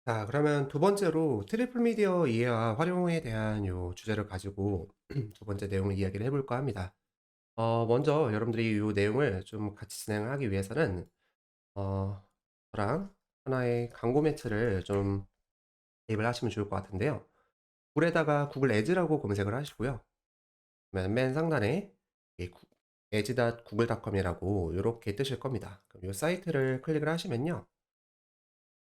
자, 그러면 두 번째로 트리플 미디어 이해와 활용에 대한 요 주제를 가지고 두 번째 내용을 이야기를 해 볼까 합니다. 먼저 여러분들이 요 내용을 좀 같이 진행을 하기 위해서는 어 저랑 하나의 광고 매체를 좀 대입을 하시면 좋을 것 같은데요. 구글에다가 구글 애즈라고 검색을 하시고요. 그러면 맨 상단에 이 구 ads.google.com이라고 요렇게 뜨실 겁니다. 그럼 요 사이트를 클릭을 하시면요.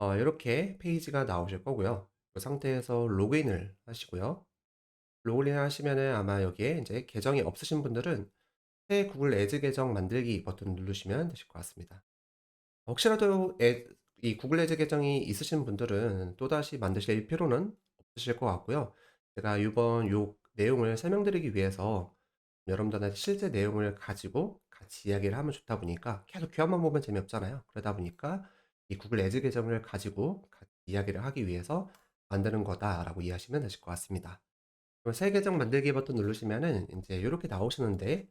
요렇게 페이지가 나오실 거고요. 그 상태에서 로그인을 하시고요. 로그인 하시면은 아마 여기에 인제 계정이 없으신 분들은 새 구글 애즈 계정 만들기 버튼 누르시면 되실 것 같습니다. 혹시라도 이 구글 애즈 계정이 있으신 분들은 또다시 만드실 필요는 없으실 것 같고요. 제가 요번 요 내용을 설명드리기 위해서 여러분들한테 실제 내용을 가지고 같이 이야기를 하면 좋다 보니까 계속 귀한만 보면 재미없잖아요. 그러다 보니까 이 구글 애즈 계정을 가지고 같이 이야기를 하기 위해서 만드는 거다라고 이해하시면 되실 것 같습니다. 그럼 새 계정 만들기 버튼 누르시면은 인제 요렇게 나오시는데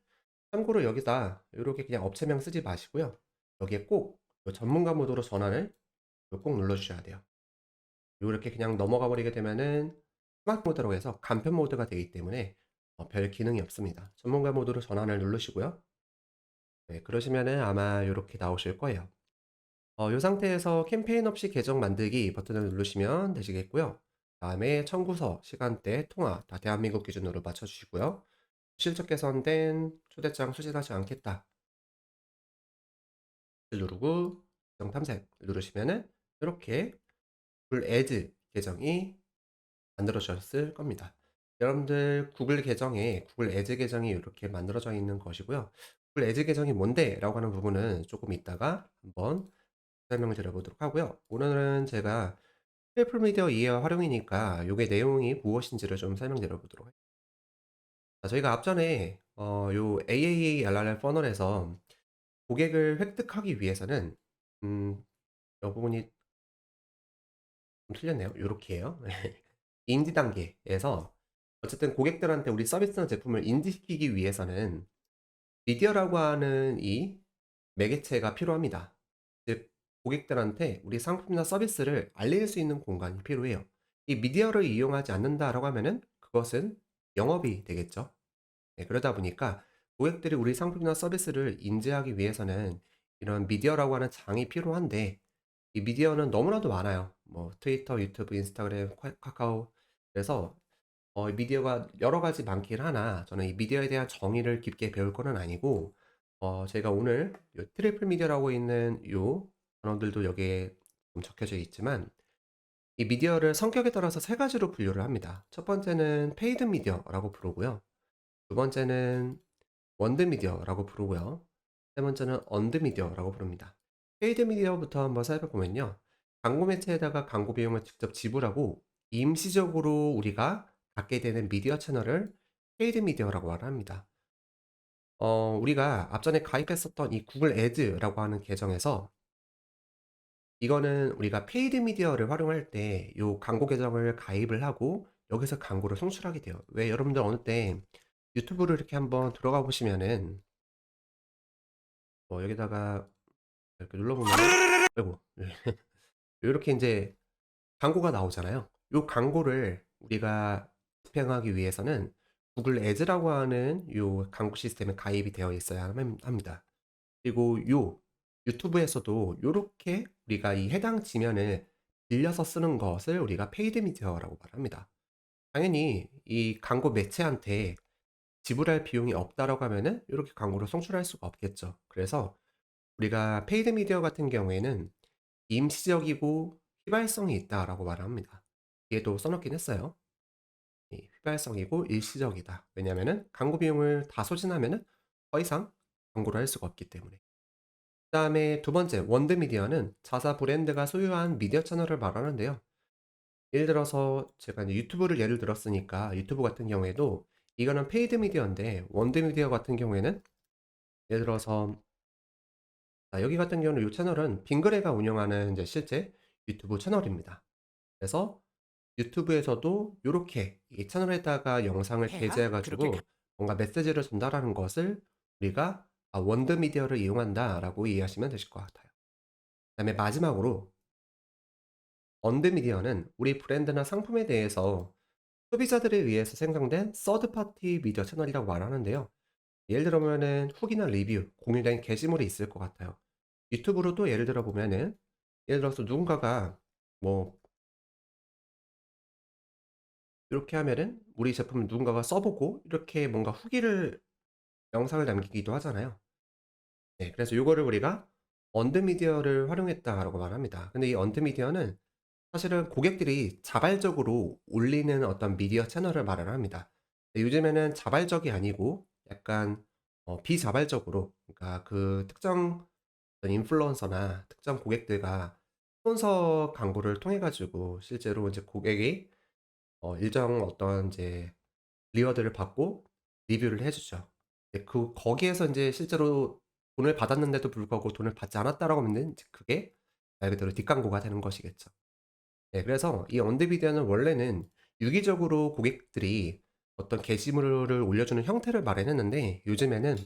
참고로 여기다 요렇게 그냥 업체명 쓰지 마시고요. 여기에 꼭 요 전문가 모드로 전환을 요 꼭 눌러 주셔야 돼요. 요렇게 그냥 넘어가 버리게 되면은 스마트 모드라고 해서 간편 모드가 되기 때문에 별 기능이 없습니다. 전문가 모드로 전환을 누르시고요. 네, 그러시면은 아마 요렇게 나오실 거예요. 요 상태에서 캠페인 없이 계정 만들기 버튼을 누르시면 되시겠고요. 다음에 청구서, 시간대, 통화 다 대한민국 기준으로 맞춰 주시고요. 실적 개선된 초대장 수신하지 않겠다 누르고 계정 탐색 누르시면은 이렇게 구글 애드 계정이 만들어졌을 겁니다. 여러분들 구글 계정에 구글 애드 계정이 이렇게 만들어져 있는 것이고요. 구글 애드 계정이 뭔데?라고 하는 부분은 조금 이따가 한번 설명을 드려 보도록 하고요. 오늘은 제가 트리플 미디어 이해와 활용이니까 요게 내용이 무엇인지를 좀 설명드려 보도록 할게요. 저희가 앞전에 요 AAA LLM 퍼널에서 고객을 획득하기 위해서는 음 요 부분이 좀 틀렸네요. 요렇게 해요. 인지 단계에서 어쨌든 고객들한테 우리 서비스나 제품을 인지시키기 위해서는 미디어라고 하는 이 매개체가 필요합니다. 즉 고객들한테 우리 상품이나 서비스를 알릴 수 있는 공간이 필요해요. 이 미디어를 이용하지 않는다라고 하면은 그것은 영업이 되겠죠. 네, 그러다 보니까 고객들이 우리 상품이나 서비스를 인지하기 위해서는 이런 미디어라고 하는 장이 필요한데 이 미디어는 너무나도 많아요. 뭐 트위터, 유튜브, 인스타그램, 카카오 그래서 미디어가 여러 가지 많긴 하나 저는 이 미디어에 대한 정의를 깊게 배울 거는 아니고 제가 오늘 요 트리플 미디어라고 있는 요 단어들도 여기에 좀 적혀져 있지만 이 미디어를 성격에 따라서 세 가지로 분류를 합니다. 첫 번째는 페이드 미디어라고 부르고요. 두 번째는 원드 미디어라고 부르고요. 세 번째는 언드 미디어라고 부릅니다. 페이드 미디어부터 한번 살펴보면요. 광고 매체에다가 광고 비용을 직접 지불하고 임시적으로 우리가 갖게 되는 미디어 채널을 페이드 미디어라고 말을 합니다. 우리가 앞전에 가입했었던 이 구글 애드라고 하는 계정에서 이거는 우리가 페이드 미디어를 활용할 때 요 광고 계정을 가입을 하고 여기서 광고를 송출하게 돼요. 왜 여러분들 어느 때 유튜브를 이렇게 한번 들어가 보시면은 여기다가 이렇게 눌러보면은 아이고 요렇게 인제 광고가 나오잖아요. 요 광고를 우리가 집행하기 위해서는 구글 애즈라고 하는 요 광고 시스템에 가입이 되어 있어야 합니다. 그리고 요 유튜브에서도 요렇게 우리가 이 해당 지면을 빌려서 쓰는 것을 우리가 페이드 미디어라고 말합니다. 당연히 이 광고 매체한테 지불할 비용이 없다라고 하면은 요렇게 광고를 송출할 수가 없겠죠. 그래서 우리가 페이드 미디어 같은 경우에는 임시적이고 휘발성이 있다라고 말을 합니다. 뒤에도 써 놓긴 했어요. 이 휘발성이고 일시적이다. 왜냐하면은 광고 비용을 다 소진하면은 더 이상 광고를 할 수가 없기 때문에. 그다음에 두 번째 원드 미디어는 자사 브랜드가 소유한 미디어 채널을 말하는데요. 예를 들어서 제가 이제 유튜브를 예를 들었으니까 유튜브 같은 경우에도 이거는 페이드 미디어인데 원드 미디어 같은 경우에는 예를 들어서 여기 같은 경우는 이 채널은 빙그레가 운영하는 이제 실제 유튜브 채널입니다. 그래서 유튜브에서도 요렇게 이 채널에다가 영상을 해야 게재해 그렇게 가지고 뭔가 메시지를 전달하는 것을 우리가 '원드 미디어를 이용한다.'라고 이해하시면 되실 것 같아요. 그다음에 마지막으로 언드 미디어는 우리 브랜드나 상품에 대해서 소비자들에 의해서 생성된 서드 파티 미디어 채널이라고 말하는데요. 예를 들어보면은 후기나 리뷰, 공유된 게시물이 있을 것 같아요. 유튜브로도 예를 들어 보면은 예를 들어서 누군가가 뭐 이렇게 하면은 우리 제품을 누군가가 써 보고 이렇게 뭔가 후기를 영상을 남기기도 하잖아요. 네. 그래서 요거를 우리가 언드 미디어를 활용했다라고 말합니다. 근데 이 언드 미디어는 사실은 고객들이 자발적으로 올리는 어떤 미디어 채널을 말을 합니다. 근데 요즘에는 자발적이 아니고 약간 비자발적으로, 그러니까 그 특정 어떤 인플루언서나 특정 고객들과 스폰서 광고를 통해 가지고 실제로 이제 고객이 일정 어떤 이제 리워드를 받고 리뷰를 해 주죠. 네, 거기에서 인제 실제로 돈을 받았는데도 불구하고 돈을 받지 않았다라고 하면은 이제 그게 말 그대로 뒷광고가 되는 것이겠죠. 네, 그래서 이 언드미디어는 원래는 유기적으로 고객들이 어떤 게시물을 올려주는 형태를 마련했는데, 요즘에는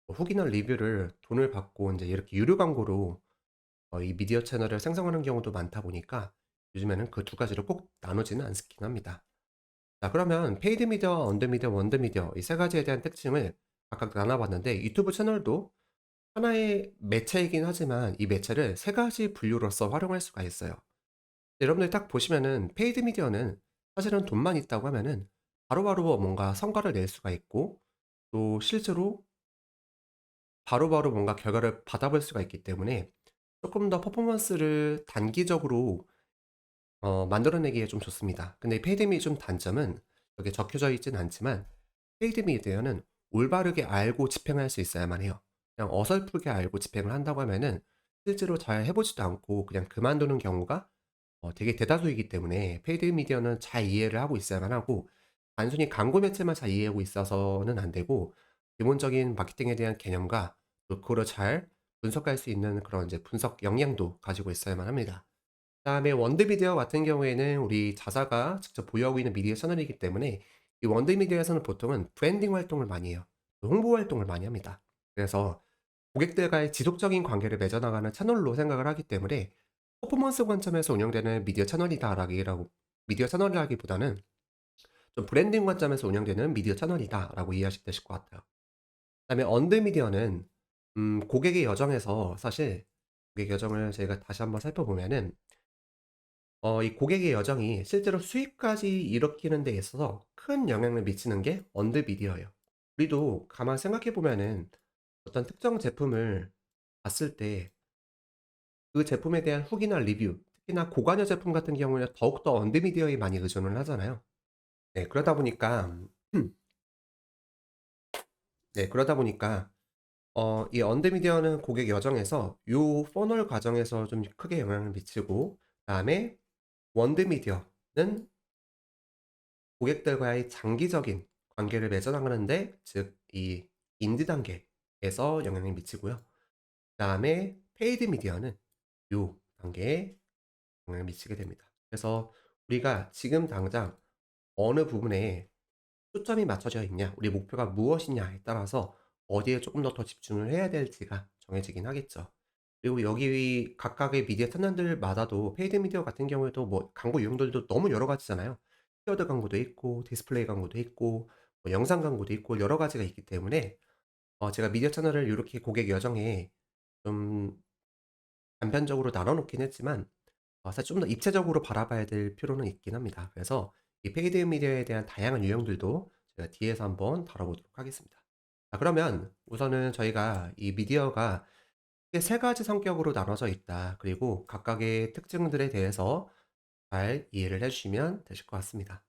뭐 후기나 리뷰를 돈을 받고 인제 이렇게 유료 광고로 이 미디어 채널을 생성하는 경우도 많다 보니까 요즘에는 그 두 가지를 꼭 나누지는 않긴 합니다. 자, 그러면 페이드 미디어와 언드 미디어, 원드 미디어 이 세 가지에 대한 특징을 각각 나눠 봤는데, 유튜브 채널도 하나의 매체이긴 하지만 이 매체를 세 가지 분류로서 활용할 수가 있어요. 여러분들 딱 보시면은 페이드 미디어는 사실은 돈만 있다고 하면은 바로바로 뭔가 성과를 낼 수가 있고, 또 실제로 바로바로 뭔가 결과를 받아볼 수가 있기 때문에 조금 더 퍼포먼스를 단기적으로 만들어내기에 좀 좋습니다. 근데 페이드미 좀 단점은 여기에 적혀져 있진 않지만, 페이드 미디어는 올바르게 알고 집행할 수 있어야만 해요. 그냥 어설프게 알고 집행을 한다고 하면은 실제로 잘 해 보지도 않고 그냥 그만두는 경우가 되게 대다수이기 때문에, 페이드 미디어는 잘 이해를 하고 있어야만 하고, 단순히 광고 매체만 잘 이해하고 있어서는 안 되고, 기본적인 마케팅에 대한 개념과 또 그거를 잘 분석할 수 있는 그런 이제 분석 역량도 가지고 있어야만 합니다. 그다음에 원드 미디어 같은 경우에는 우리 자사가 직접 보유하고 있는 미디어 채널이기 때문에, 이 원드 미디어에서는 보통은 브랜딩 활동을 많이 해요. 홍보 활동을 많이 합니다. 그래서 고객들과의 지속적인 관계를 맺어 나가는 채널로 생각을 하기 때문에, 퍼포먼스 관점에서 운영되는 미디어 채널이라기보다는 좀 브랜딩 관점에서 운영되는 미디어 채널이다라고 이해하시면 되실 것 같아요. 그다음에 언드 미디어는 고객의 여정에서 사실 고객 여정을 저희가 다시 한번 살펴보면은 이 고객의 여정이 실제로 수익까지 일으키는 데 있어서 큰 영향을 미치는 게 언드 미디어예요. 우리도 가만 생각해 보면은 어떤 특정 제품을 봤을 때 그 제품에 대한 후기나 리뷰, 특히나 고관여 제품 같은 경우에는 더욱더 언드 미디어에 많이 의존을 하잖아요. 네, 그러다 보니까 네, 그러다 보니까 이 언드 미디어는 고객 여정에서 요 퍼널 과정에서 좀 크게 영향을 미치고, 그다음에 원드 미디어는 고객들과의 장기적인 관계를 맺어 나가는데, 즉 이 인지 단계에서 영향을 미치고요. 그다음에 페이드 미디어는 요 단계에 영향을 미치게 됩니다. 그래서 우리가 지금 당장 어느 부분에 초점이 맞춰져 있냐, 우리 목표가 무엇이냐에 따라서 어디에 조금 더 집중을 해야 될지가 정해지긴 하겠죠. 그리고 여기 각각의 미디어 채널들마다도 페이드 미디어 같은 경우에도 뭐 광고 유형들도 너무 여러 가지잖아요. 키워드 광고도 있고 디스플레이 광고도 있고 뭐 영상 광고도 있고 여러 가지가 있기 때문에, 제가 미디어 채널을 요렇게 고객 여정에 좀 단편적으로 나눠 놓긴 했지만, 사실 좀 더 입체적으로 바라봐야 될 필요는 있긴 합니다. 그래서 이 페이드 미디어에 대한 다양한 유형들도 제가 뒤에서 한번 다뤄보도록 하겠습니다. 자, 그러면 우선은 저희가 이 미디어가 크게 세 가지 성격으로 나눠져 있다, 그리고 각각의 특징들에 대해서 잘 이해를 해 주시면 되실 것 같습니다.